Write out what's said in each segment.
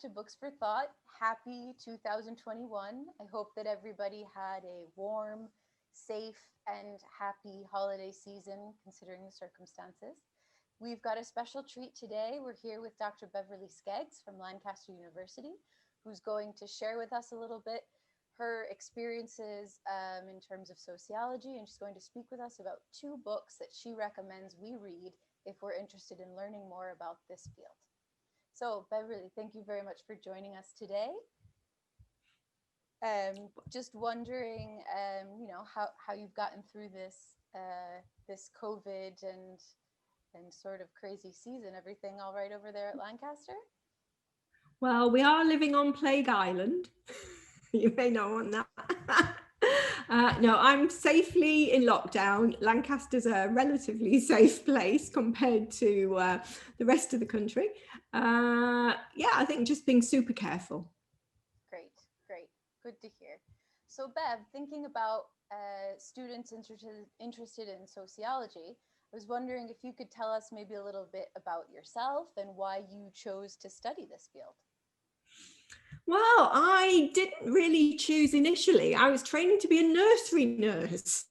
to Books for Thought. Happy 2021. I hope that everybody had a warm, safe, and happy holiday season considering the circumstances. We've got a special treat today. We're here with Dr. Beverley Skeggs from Lancaster University, who's going to share with us a little bit her experiences in terms of sociology, and she's going to speak with us about two books that she recommends we read if we're interested in learning more about this field. So Beverley, thank you very much for joining us today. Just wondering, how you've gotten through this COVID and sort of crazy season. Everything all right over there at Lancaster? Well, we are living on Plague Island. You may not want that. No, I'm safely in lockdown. Lancaster's a relatively safe place compared to the rest of the country. I think just being super careful. Great. Good to hear. So Bev, thinking about students interested in sociology, I was wondering if you could tell us maybe a little bit about yourself and why you chose to study this field. Well, I didn't really choose initially. I was training to be a nursery nurse.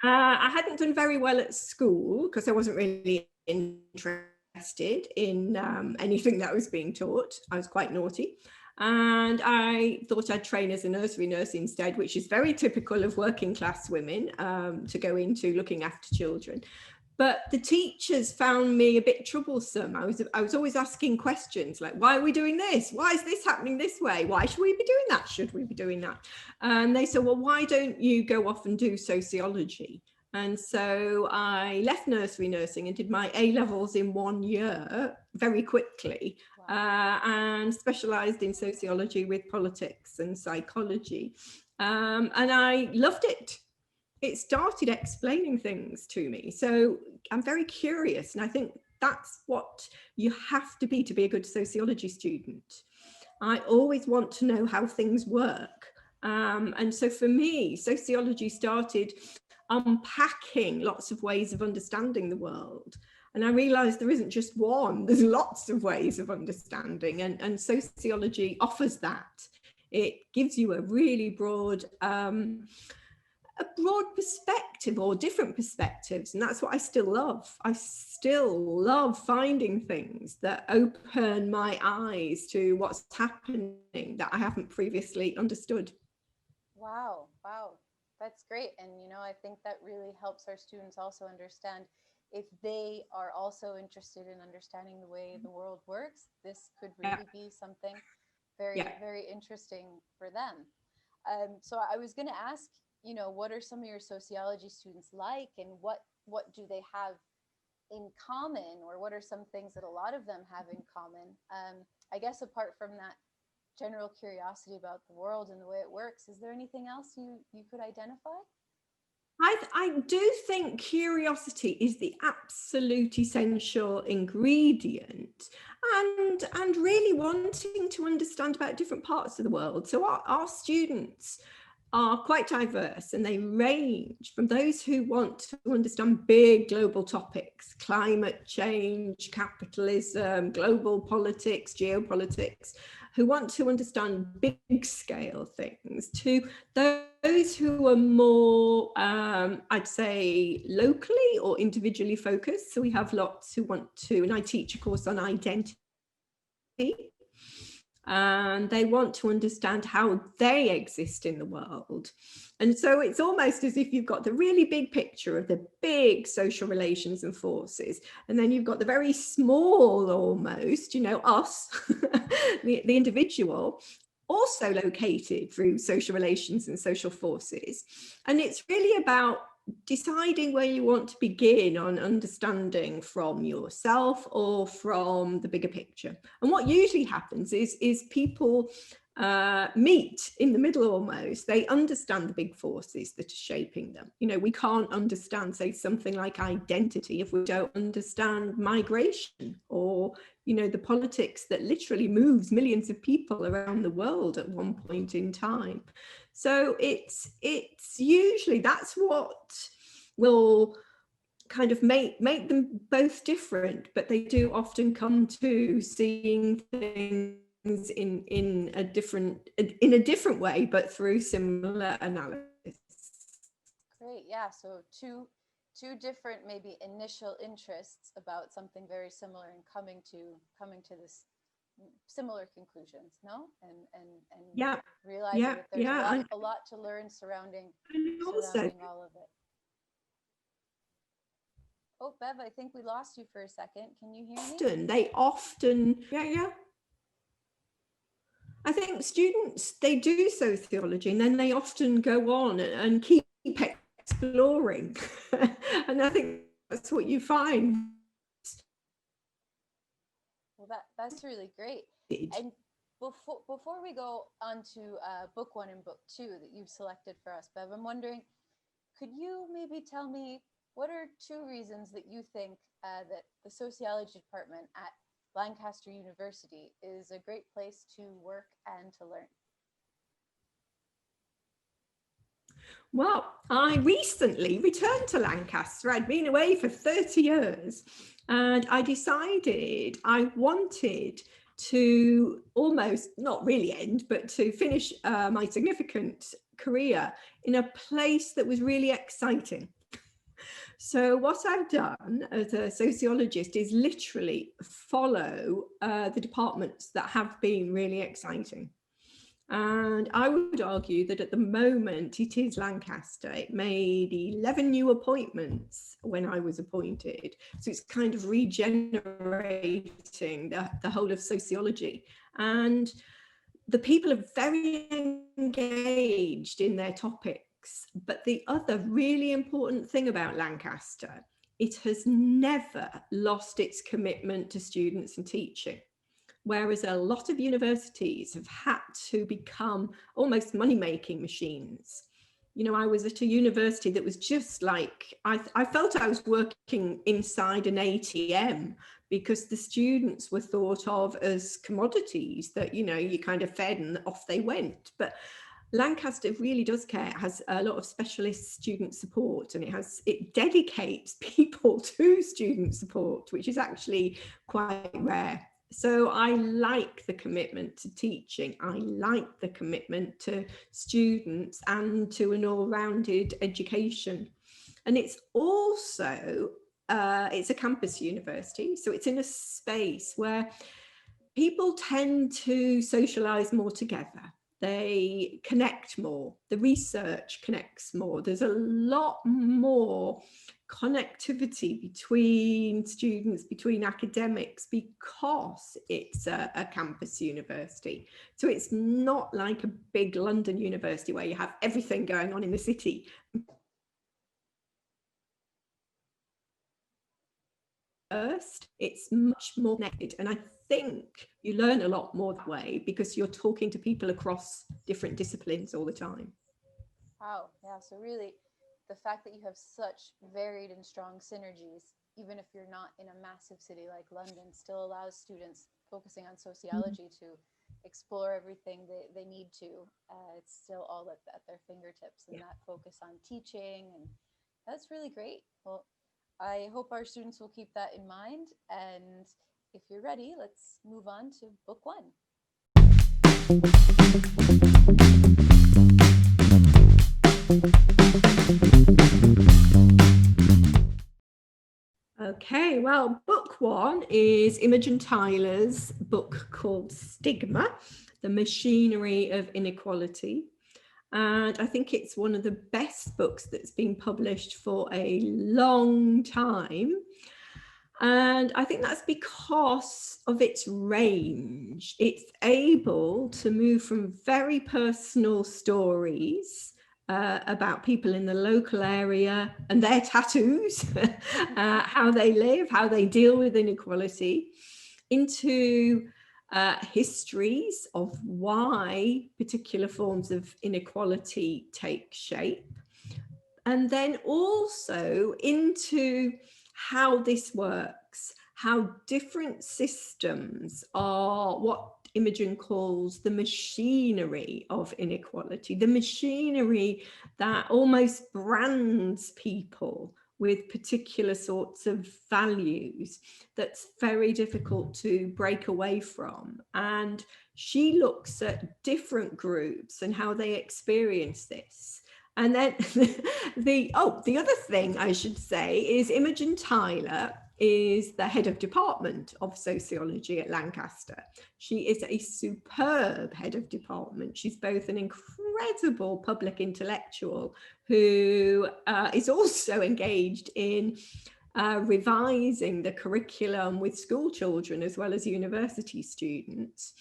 I hadn't done very well at school because I wasn't really interested in anything that was being taught. I was quite naughty. And I thought I'd train as a nursery nurse instead, which is very typical of working class women to go into looking after children. But the teachers found me a bit troublesome. I was always asking questions like, why are we doing this? Why is this happening this way? Why should we be doing that? Should we be doing that? And they said, well, why don't you go off and do sociology? And so I left nursery nursing and did my A-levels in 1 year very quickly. Wow. And specialised in sociology with politics and psychology. And I loved it. It started explaining things to me. So I'm very curious. And I think that's what you have to be a good sociology student. I always want to know how things work. And so for me, sociology started unpacking lots of ways of understanding the world. And I realized there isn't just one, there's lots of ways of understanding. And sociology offers that. It gives you a really broad perspective or different perspectives. And that's what I still love. I still love finding things that open my eyes to what's happening that I haven't previously understood. Wow. That's great. And, I think that really helps our students also understand if they are also interested in understanding the way the world works, this could really be something very, very interesting for them. So I was going to ask, what are some of your sociology students like, and what do they have in common, or what are some things that a lot of them have in common? I guess apart from that general curiosity about the world and the way it works, is there anything else you could identify? I do think curiosity is the absolute essential ingredient, and really wanting to understand about different parts of the world. So our students are quite diverse, and they range from those who want to understand big global topics, climate change, capitalism, global politics, geopolitics, who want to understand big scale things, to those who are more, I'd say, locally or individually focused. So we have lots who want to, and I teach a course on identity, and they want to understand how they exist in the world. And so it's almost as if you've got the really big picture of the big social relations and forces, and then you've got the very small, almost, us, the individual, also located through social relations and social forces. And it's really about deciding where you want to begin on understanding from yourself or from the bigger picture. And what usually happens is people meet in the middle almost. They understand the big forces that are shaping them. We can't understand, say, something like identity if we don't understand migration or, the politics that literally moves millions of people around the world at one point in time. So it's usually, that's what will kind of make them both different, but they do often come to seeing things in a different way, but through similar analysis. Great. Yeah. So two different maybe initial interests about something very similar and coming to this similar conclusions, no? And Yeah, realizing yeah, that there's yeah. a lot to learn surrounding And also, all of it. Oh, Bev, I think we lost you for a second. Can you hear me? they often, yeah. I think students, they do sociology and then they often go on and keep exploring. And I think that's what you find. Well, that's really great. And before we go on to book 1 and book 2 that you've selected for us, Bev, I'm wondering, could you maybe tell me what are 2 reasons that you think that the sociology department at Lancaster University is a great place to work and to learn? Well, I recently returned to Lancaster. I'd been away for 30 years and I decided I wanted to almost, not really end, but to finish my significant career in a place that was really exciting. So what I've done as a sociologist is literally follow the departments that have been really exciting. And I would argue that at the moment it is Lancaster. It made 11 new appointments when I was appointed. So it's kind of regenerating the whole of sociology. And the people are very engaged in their topics. But the other really important thing about Lancaster, it has never lost its commitment to students and teaching. Whereas a lot of universities have had to become almost money-making machines. You know, I was at a university that was just like, I felt I was working inside an ATM because the students were thought of as commodities that, you know, you kind of fed and off they went. But Lancaster really does care. It has a lot of specialist student support and it dedicates people to student support, which is actually quite rare. So I like the commitment to teaching. I like the commitment to students and to an all-rounded education. And it's also, it's a campus university. So it's in a space where people tend to socialize more together. They connect more. The research connects more. There's a lot more connectivity between students, between academics, because it's a campus university. So it's not like a big London university where you have everything going on in the city. First, it's much more connected, and I think you learn a lot more that way because you're talking to people across different disciplines all the time. Wow. Yeah. So really, the fact that you have such varied and strong synergies, even if you're not in a massive city like London, still allows students focusing on sociology to explore everything they need to. It's still all at their fingertips, and that focus on teaching, and that's really great. Well, I hope our students will keep that in mind. And if you're ready, let's move on to book 1. Okay, well, book 1 is Imogen Tyler's book called Stigma, The Machinery of Inequality. And I think it's one of the best books that's been published for a long time. And I think that's because of its range. It's able to move from very personal stories about people in the local area and their tattoos, how they live, how they deal with inequality, into histories of why particular forms of inequality take shape, and then also into how this works, how different systems are what Imogen calls the machinery of inequality, the machinery that almost brands people with particular sorts of values that's very difficult to break away from. And she looks at different groups and how they experience this. And then the other thing I should say is Imogen Tyler is the head of department of sociology at Lancaster. She is a superb head of department. She's both an incredible public intellectual who is also engaged in revising the curriculum with school children as well as university students,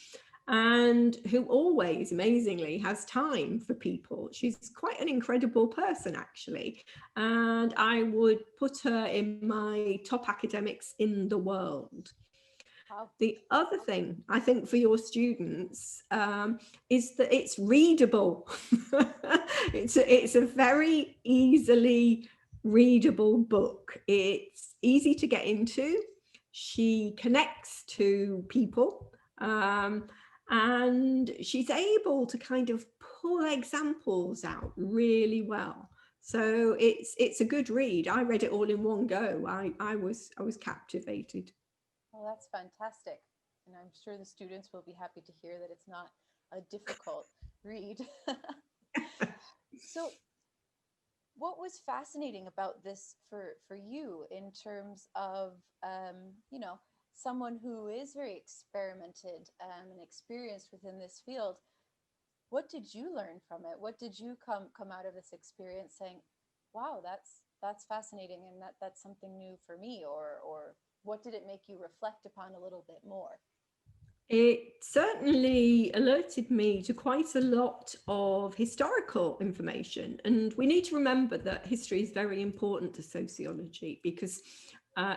and who always amazingly has time for people. She's quite an incredible person, actually, and I would put her in my top academics in the world. Wow. The other thing I think for your students is that it's readable. It's a very easily readable book. It's easy to get into. She connects to people. And she's able to kind of pull examples out really well. So it's a good read. I read it all in one go. I was captivated. Well, that's fantastic. And I'm sure the students will be happy to hear that it's not a difficult read. So, what was fascinating about this for you in terms of, someone who is very experimented and experienced within this field? What did you learn from it? What did you come out of this experience saying, wow, that's fascinating, and that's something new for me? Or what did it make you reflect upon a little bit more? It certainly alerted me to quite a lot of historical information. And we need to remember that history is very important to sociology, because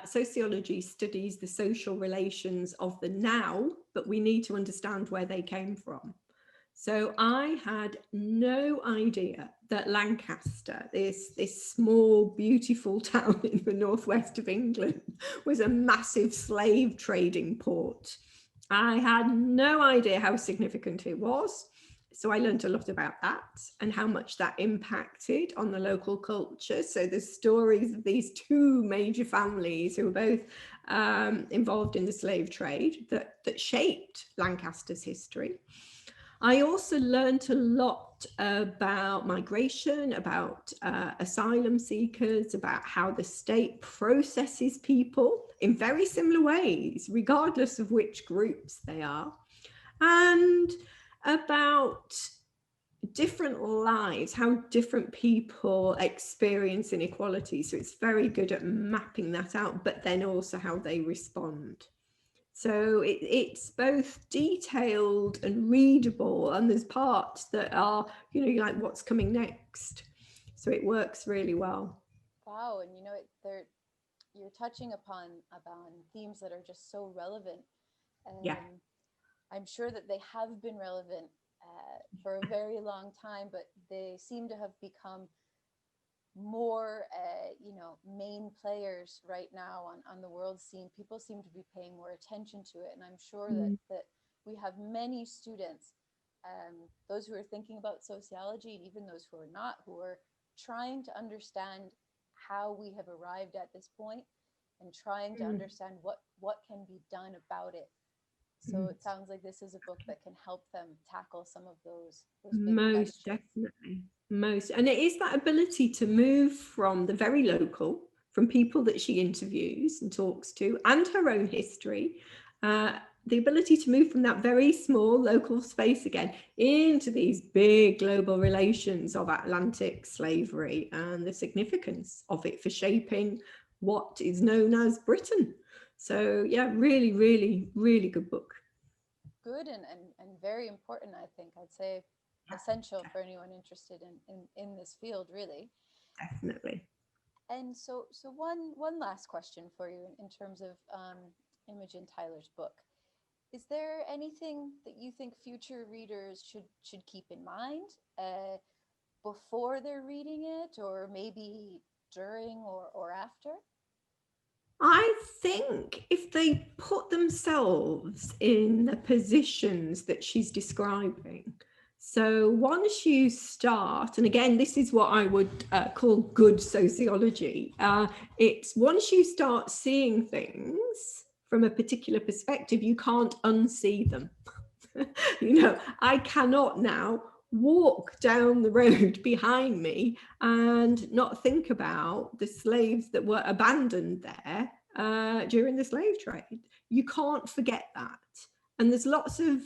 sociology studies the social relations of the now, but we need to understand where they came from. So I had no idea that Lancaster, this small, beautiful town in the northwest of England, was a massive slave trading port. I had no idea how significant it was. So I learned a lot about that and how much that impacted on the local culture. So the stories of these two major families who were both involved in the slave trade that shaped Lancaster's history. I also learned a lot about migration, about asylum seekers, about how the state processes people in very similar ways, regardless of which groups they are, and about different lives, how different people experience inequality. So it's very good at mapping that out, but then also how they respond. So it's both detailed and readable, and there's parts that are, you're like, what's coming next? So it works really well. Wow, and you're touching upon themes that are just so relevant. Yeah. I'm sure that they have been relevant for a very long time, but they seem to have become more, main players right now on the world scene. People seem to be paying more attention to it, and I'm sure that we have many students, those who are thinking about sociology, and even those who are not, who are trying to understand how we have arrived at this point, and trying to understand what can be done about it. So it sounds like this is a book that can help them tackle some of those big Most questions. definitely. And it is that ability to move from the very local, from people that she interviews and talks to, and her own history, the ability to move from that very small local space again into these big global relations of Atlantic slavery and the significance of it for shaping what is known as Britain. So yeah, really, really, really good book. Good, and very important, I think. I'd say essential for anyone interested in this field, really. Definitely. And so one last question for you in terms of Imogen Tyler's book. Is there anything that you think future readers should keep in mind before they're reading it, or maybe during or after? I think if they put themselves in the positions that she's describing, So once you start, and again, this is what I would call good sociology. It's once you start seeing things from a particular perspective, you can't unsee them. I cannot now walk down the road behind me and not think about the slaves that were abandoned there during the slave trade. You can't forget that. And there's lots of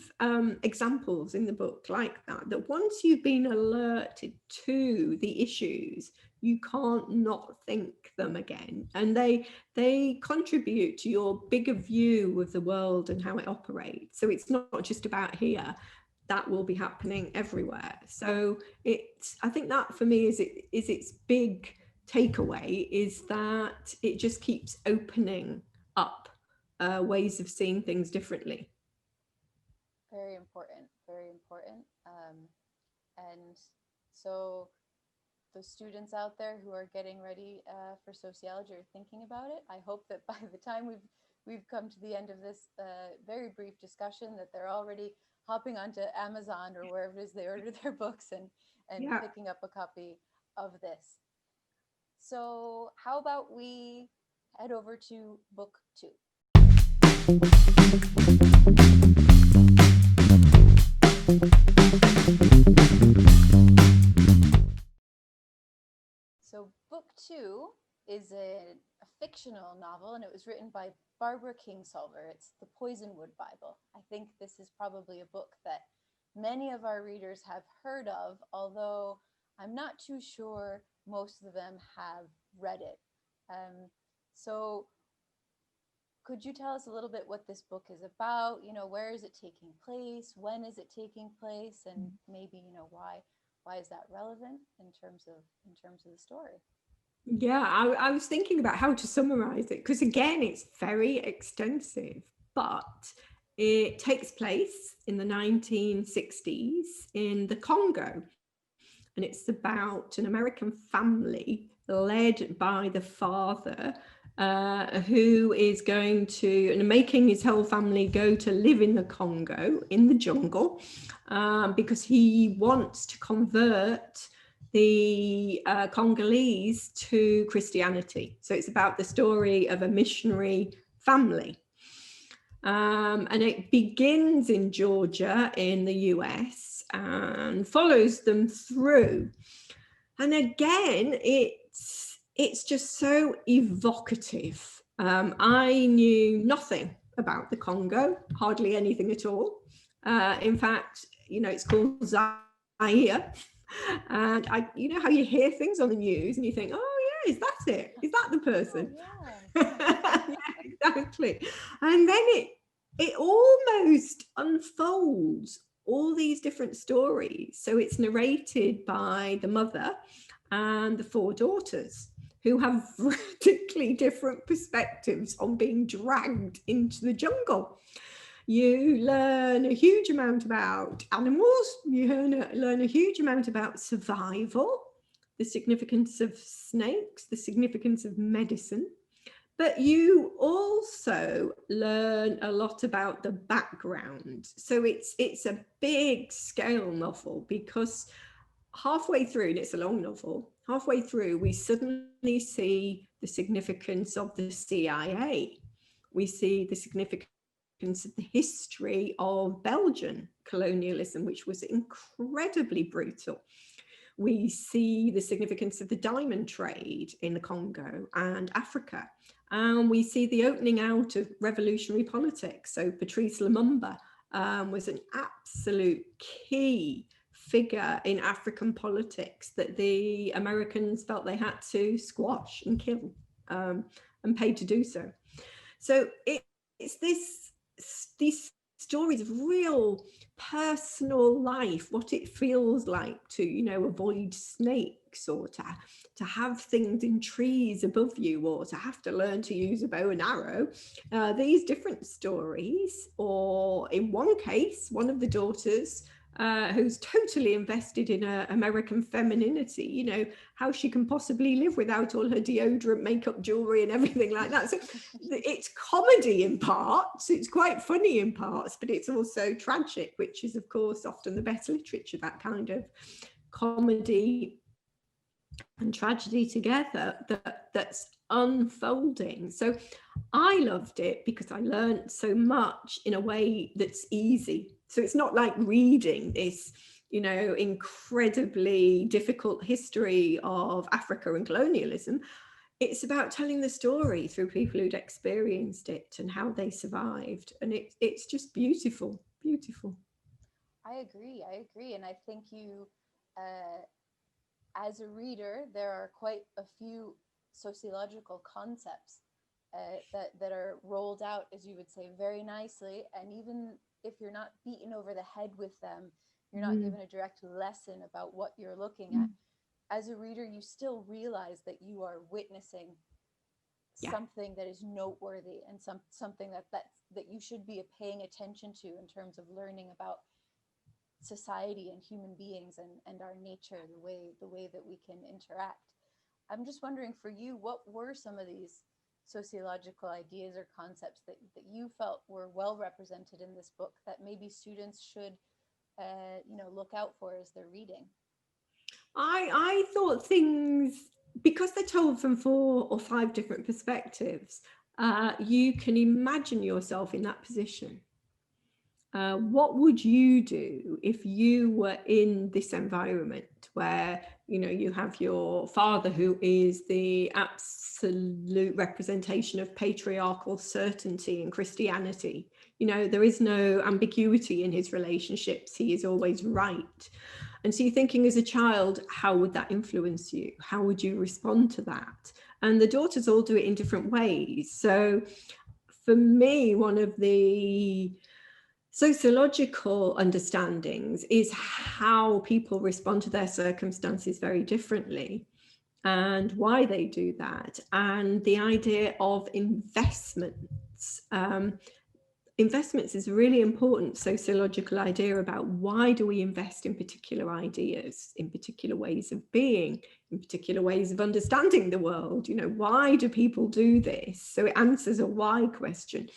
examples in the book like that once you've been alerted to the issues, you can't not think them again. And they contribute to your bigger view of the world and how it operates. So it's not just about here. That will be happening everywhere. So I think that for me is its big takeaway, is that it just keeps opening up ways of seeing things differently. Very important, very important. And so the students out there who are getting ready for sociology or thinking about it, I hope that by the time we've come to the end of this very brief discussion, that they're already hopping onto Amazon or wherever it is they order their books and picking up a copy of this. So how about we head over to book 2? So book 2 is a fictional novel, and it was written by Barbara Kingsolver. It's the Poisonwood Bible. I think this is probably a book that many of our readers have heard of, although I'm not too sure most of them have read it. So could you tell us a little bit what this book is about? Where is it taking place? When is it taking place? And maybe, why is that relevant in terms of the story? Yeah, I was thinking about how to summarize it, because again, it's very extensive, but it takes place in the 1960s in the Congo. And it's about an American family led by the father, who is going to, and making his whole family go to live in the Congo, in the jungle, because he wants to convert the Congolese to Christianity. So it's about the story of a missionary family. And it begins in Georgia in the US and follows them through. And again, it's just so evocative. I knew nothing about the Congo, hardly anything at all. In fact, it's called Zaire. And how you hear things on the news and you think, oh yeah, is that it? Is that the person? Oh, yeah. Yeah, exactly. And then it almost unfolds all these different stories. So it's narrated by the mother and the 4 daughters, who have radically different perspectives on being dragged into the jungle. You learn a huge amount about animals. You learn a huge amount about survival, the significance of snakes, the significance of medicine. But you also learn a lot about the background. So it's a big scale novel, because halfway through, and it's a long novel, halfway through, we suddenly see the significance of the CIA. We see the significance of the history of Belgian colonialism, which was incredibly brutal. We see the significance of the diamond trade in the Congo and Africa. And we see the opening out of revolutionary politics. So Patrice Lumumba was an absolute key figure in African politics that the Americans felt they had to squash and kill, and paid to do so. So it's these stories of real personal life, what it feels like to, avoid snakes, or to have things in trees above you, or to have to learn to use a bow and arrow. These different stories, or in one case, one of the daughters who's totally invested in American femininity, you know, how she can possibly live without all her deodorant, makeup, jewelry and everything like that. So it's comedy in parts, it's quite funny in parts, but it's also tragic, which is of course often the best literature, that kind of comedy and tragedy together that's unfolding. So I loved it because I learned so much in a way that's easy. So it's not like reading this, you know, incredibly difficult history of Africa and colonialism. It's about telling the story through people who'd experienced it and how they survived. And it's just beautiful, beautiful. I agree. I agree. And I think you, as a reader, there are quite a few sociological concepts that are rolled out, as you would say, very nicely. And even if you're not beaten over the head with them, you're not given a direct lesson about what you're looking at. As a reader, you still realize that you are witnessing something that is noteworthy and something that you should be paying attention to in terms of learning about society and human beings and our nature, the way that we can interact. I'm just wondering, for you, what were some of these sociological ideas or concepts that you felt were well represented in this book that maybe students should look out for as they're reading? I thought things, because they're told from 4 or 5 different perspectives, you can imagine yourself in that position. What would you do if you were in this environment where, you know, you have your father who is the absolute representation of patriarchal certainty in Christianity? You know, there is no ambiguity in his relationships. He is always right. And so you're thinking, as a child, how would that influence you? How would you respond to that? And the daughters all do it in different ways. So for me, one of the sociological understandings is how people respond to their circumstances very differently and why they do that, and the idea of investments. Investments is a really important sociological idea about why do we invest in particular ideas, in particular ways of being, in particular ways of understanding the world. You know, why do people do this? So it answers a why question,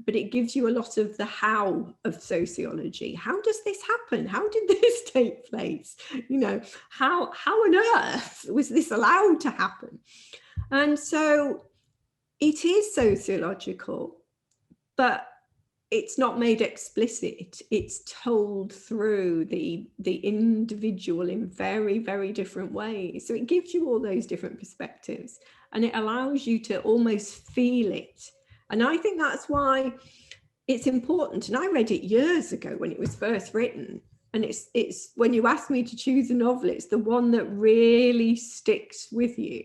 but it gives you a lot of the how of sociology. How does this happen? How did this take place? You know, how on earth was this allowed to happen? And so it is sociological, but it's not made explicit. It's told through the individual in very, very different ways. So it gives you all those different perspectives and it allows you to almost feel it. And I think that's why it's important. And I read it years ago when it was first written. And it's when you ask me to choose a novel, it's the one that really sticks with you.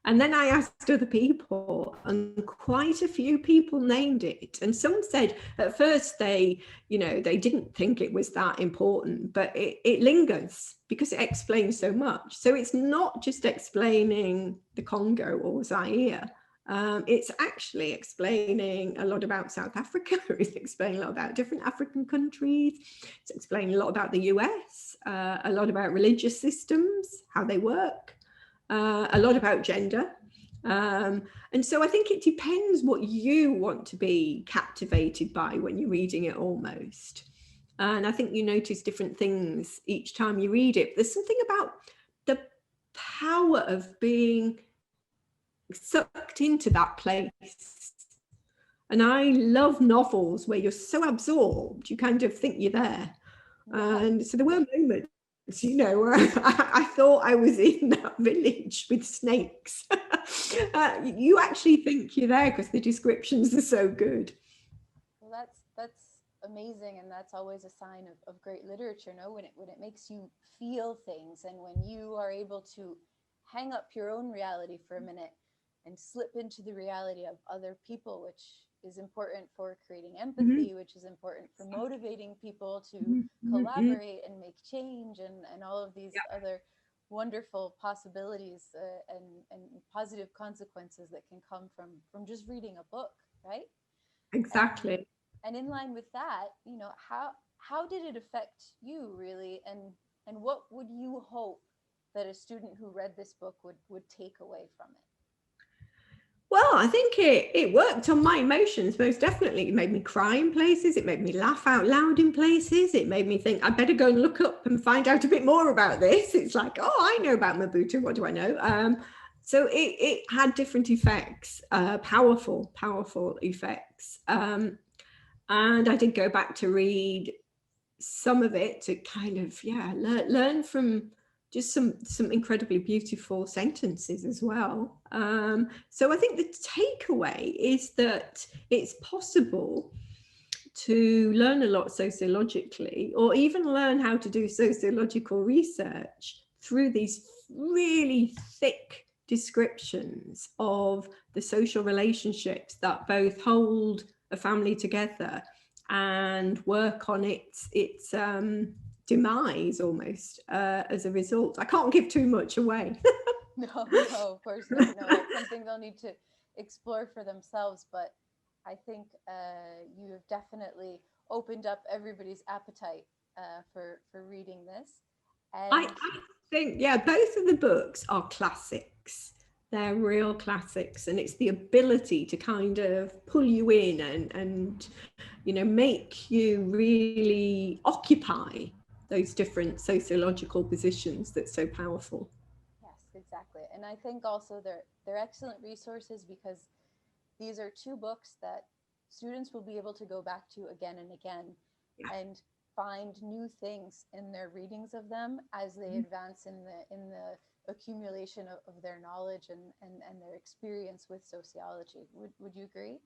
And then I asked other people, and quite a few people named it. And some said at first they didn't think it was that important, but it lingers because it explains so much. So it's not just explaining the Congo or Zaire. It's actually explaining a lot about South Africa. It's explaining a lot about different African countries. It's explaining a lot about the US, a lot about religious systems, how they work. A lot about gender. And so I think it depends what you want to be captivated by when you're reading it almost. And I think you notice different things each time you read it. There's something about the power of being sucked into that place. And I love novels where you're so absorbed, you kind of think you're there. And so there were moments, you know, where I thought I was in that village with snakes. You actually think you're there because the descriptions are so good. Well, that's amazing, and that's always a sign of great literature, no? When it makes you feel things, and when you are able to hang up your own reality for a minute and slip into the reality of other people, which is important for creating empathy, which is important for motivating people to collaborate and make change, and all of these other wonderful possibilities and positive consequences that can come from just reading a book, right? Exactly. And in line with that, you know, how did it affect you really? And what would you hope that a student who read this book would take away from it? Well, I think it worked on my emotions, most definitely. It made me cry in places. It made me laugh out loud in places. It made me think, I better go and look up and find out a bit more about this. It's like, oh, I know about Mobutu. What do I know? So it had different effects, powerful effects. And I did go back to read some of it to kind of, learn from just some incredibly beautiful sentences as well. So I think the takeaway is that it's possible to learn a lot sociologically, or even learn how to do sociological research through these really thick descriptions of the social relationships that both hold a family together and work on its demise almost as a result. I can't give too much away. No, of course not. No, that's something they'll need to explore for themselves. But I think you have definitely opened up everybody's appetite for reading this. And I think, both of the books are classics. They're real classics, and it's the ability to kind of pull you in and make you really occupy those different sociological positions that's so powerful. yes, exactly. And I think also they're excellent resources because these are two books that students will be able to go back to again and again, and find new things in their readings of them as they advance in the accumulation of their knowledge and their experience with sociology. Would you agree?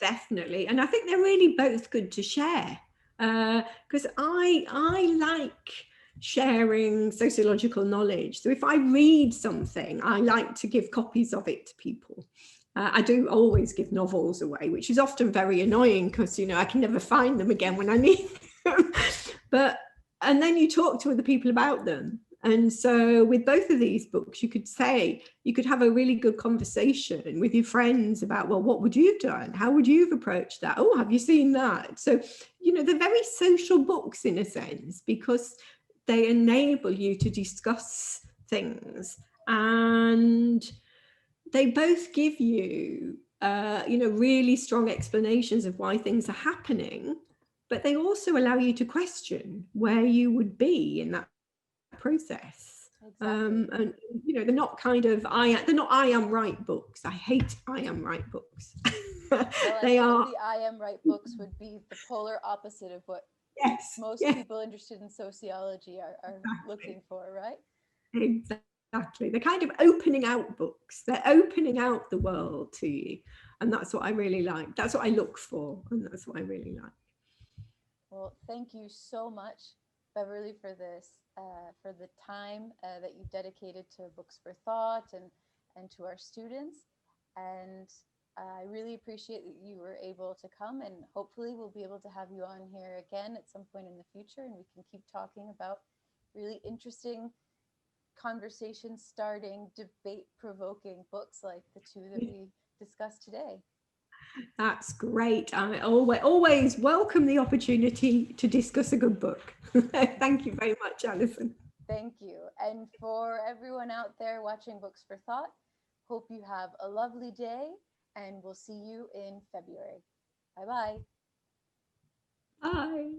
Definitely. And I think they're really both good to share, because I like sharing sociological knowledge. So if I read something, I like to give copies of it to people. I do always give novels away, which is often very annoying because, I can never find them again when I need them. And then you talk to other people about them. And so with both of these books, you could have a really good conversation with your friends about, well, what would you have done? How would you have approached that? Oh, have you seen that? So, they're very social books in a sense, because they enable you to discuss things, and they both give you, really strong explanations of why things are happening, but they also allow you to question where you would be in that process. Exactly. And they're not they're not I am right books. I hate I am right books. Well, They are the I am right books would be the polar opposite of what most yes, people interested in sociology are exactly. looking for, right? Exactly. They're kind of opening out books. They're opening out the world to you. And that's what I really like. That's what I look for. And that's what I really like. Well, thank you so much, Beverly, for the time that you've dedicated to Books for Thought and to our students. And I really appreciate that you were able to come, and hopefully we'll be able to have you on here again at some point in the future, and we can keep talking about really interesting conversation starting, debate provoking books like the two that we discussed today. That's great. I always welcome the opportunity to discuss a good book. Thank you very much, Alison. Thank you. And for everyone out there watching Books for Thought, hope you have a lovely day, and we'll see you in February. Bye-bye. Bye.